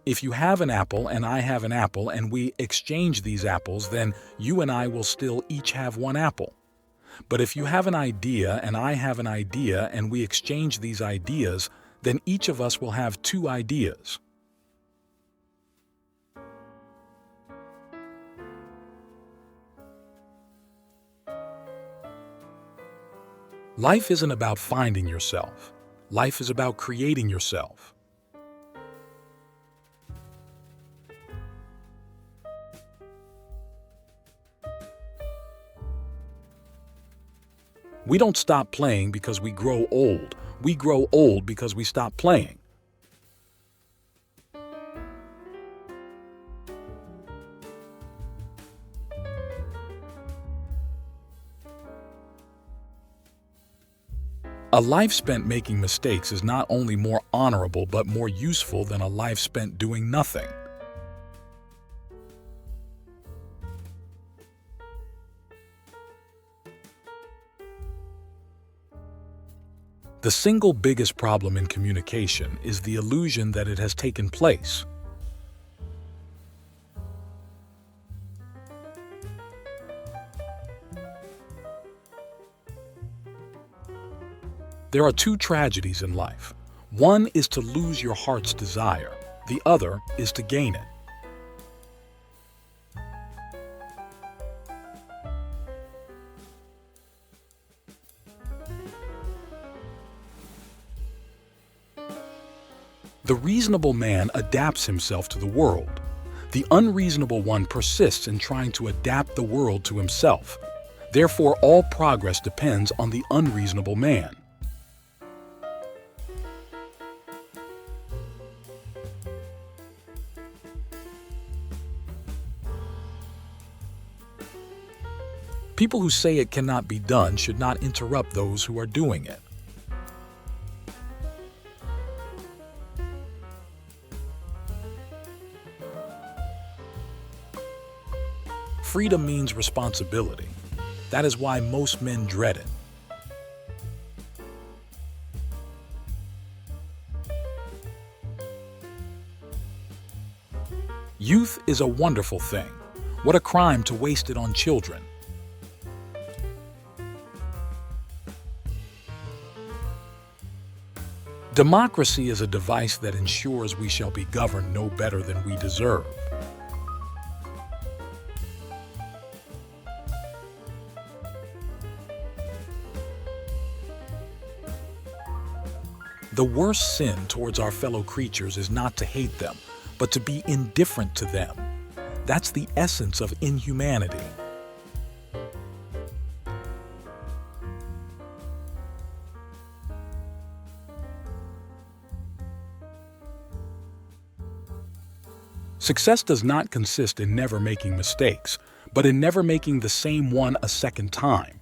If you have an apple and I have an apple and we exchange these apples, then you and I will still each have one apple. But if you have an idea and I have an idea and we exchange these ideas, then each of us will have two ideas. Life isn't about finding yourself. Life is about creating yourself. We don't stop playing because we grow old. We grow old because we stop playing. A life spent making mistakes is not only more honorable but more useful than a life spent doing nothing. The single biggest problem in communication is the illusion that it has taken place. There are two tragedies in life. One is to lose your heart's desire. The other is to gain it. The reasonable man adapts himself to the world. The unreasonable one persists in trying to adapt the world to himself. Therefore, all progress depends on the unreasonable man. People who say it cannot be done should not interrupt those who are doing it. Freedom means responsibility. That is why most men dread it. Youth is a wonderful thing. What a crime to waste it on children. Democracy is a device that ensures we shall be governed no better than we deserve. The worst sin towards our fellow creatures is not to hate them, but to be indifferent to them. That's the essence of inhumanity. Success does not consist in never making mistakes, but in never making the same one a second time.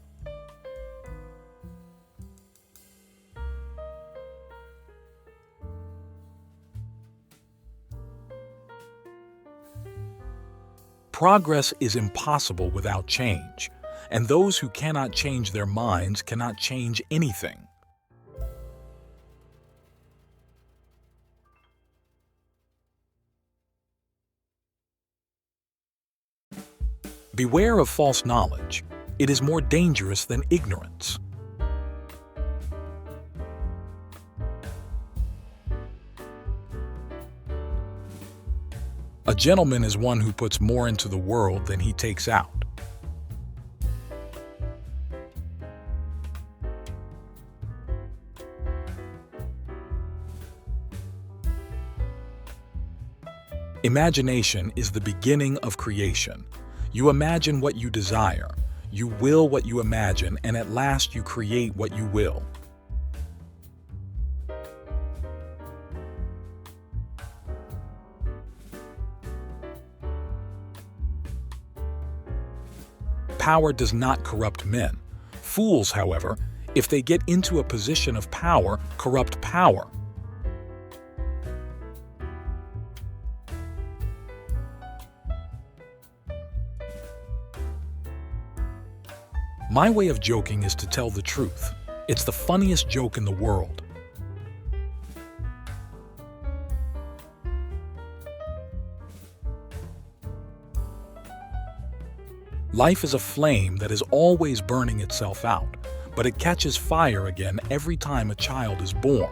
Progress is impossible without change, and those who cannot change their minds cannot change anything. Beware of false knowledge. It is more dangerous than ignorance. A gentleman is one who puts more into the world than he takes out. Imagination is the beginning of creation. You imagine what you desire, you will what you imagine, and at last you create what you will. Power does not corrupt men. Fools, however, if they get into a position of power, corrupt power. My way of joking is to tell the truth. It's the funniest joke in the world. Life is a flame that is always burning itself out, but it catches fire again every time a child is born.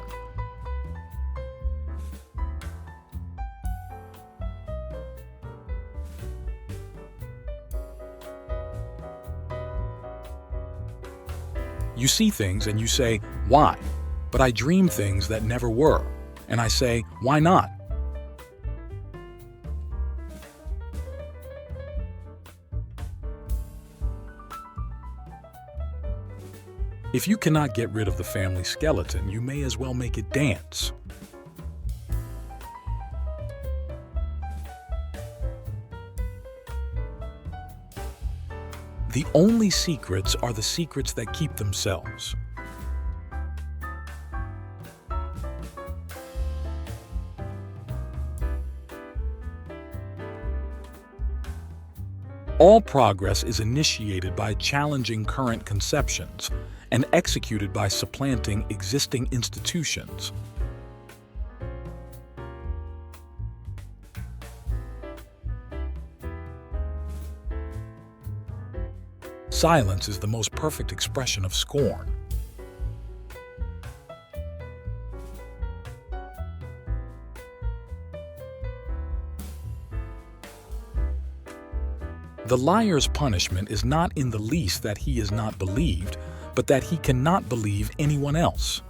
You see things and you say, why? But I dream things that never were. And I say, why not? If you cannot get rid of the family skeleton, you may as well make it dance. The only secrets are the secrets that keep themselves. All progress is initiated by challenging current conceptions and executed by supplanting existing institutions. Silence is the most perfect expression of scorn. The liar's punishment is not in the least that he is not believed, but that he cannot believe anyone else.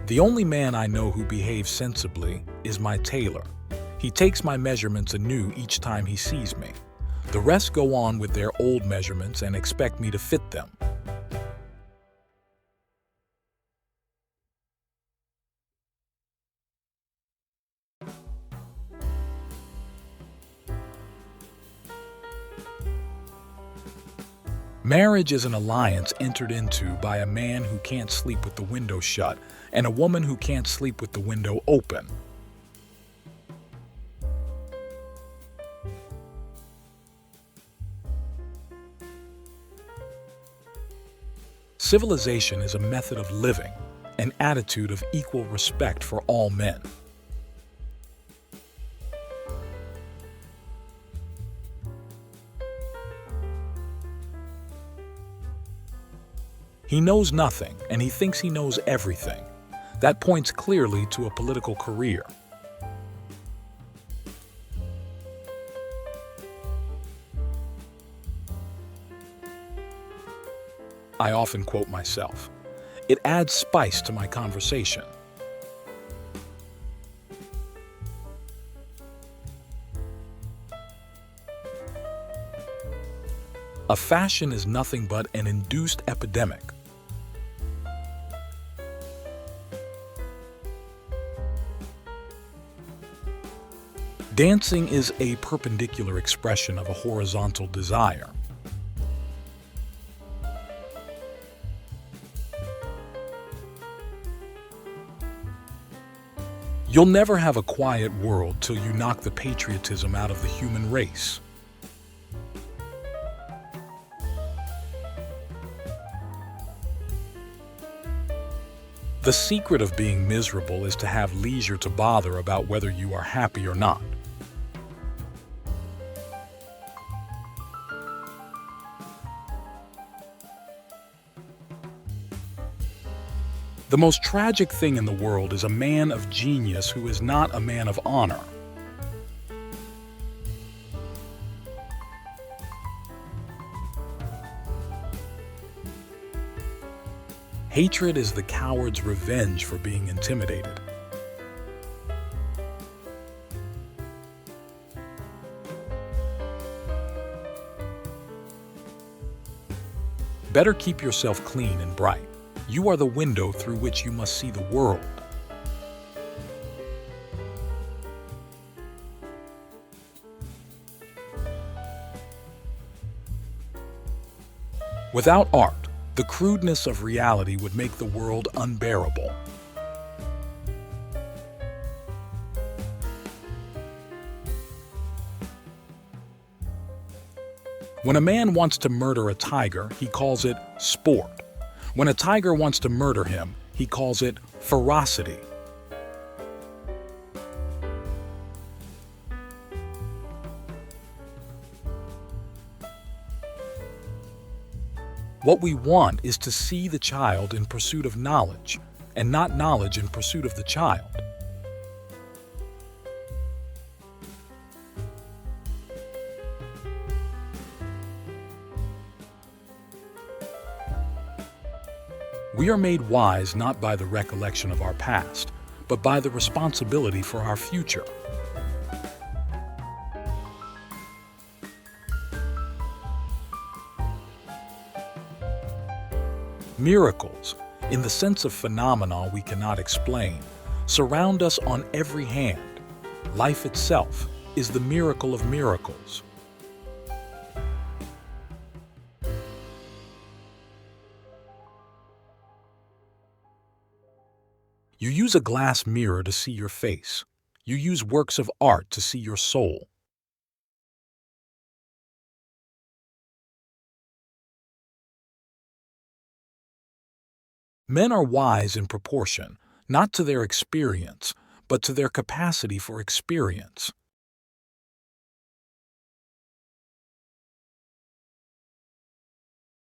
The only man I know who behaves sensibly is my tailor. He takes my measurements anew each time he sees me. The rest go on with their old measurements and expect me to fit them. Marriage is an alliance entered into by a man who can't sleep with the window shut and a woman who can't sleep with the window open. Civilization is a method of living, an attitude of equal respect for all men. He knows nothing, and he thinks he knows everything. That points clearly to a political career. I often quote myself. It adds spice to my conversation. A fashion is nothing but an induced epidemic. Dancing is a perpendicular expression of a horizontal desire. You'll never have a quiet world till you knock the patriotism out of the human race. The secret of being miserable is to have leisure to bother about whether you are happy or not. The most tragic thing in the world is a man of genius who is not a man of honor. Hatred is the coward's revenge for being intimidated. Better keep yourself clean and bright. You are the window through which you must see the world. Without art, the crudeness of reality would make the world unbearable. When a man wants to murder a tiger, he calls it sport. When a tiger wants to murder him, he calls it ferocity. What we want is to see the child in pursuit of knowledge, and not knowledge in pursuit of the child. We are made wise not by the recollection of our past, but by the responsibility for our future. Miracles, in the sense of phenomena we cannot explain, surround us on every hand. Life itself is the miracle of miracles. You use a glass mirror to see your face. You use works of art to see your soul. Men are wise in proportion, not to their experience, but to their capacity for experience.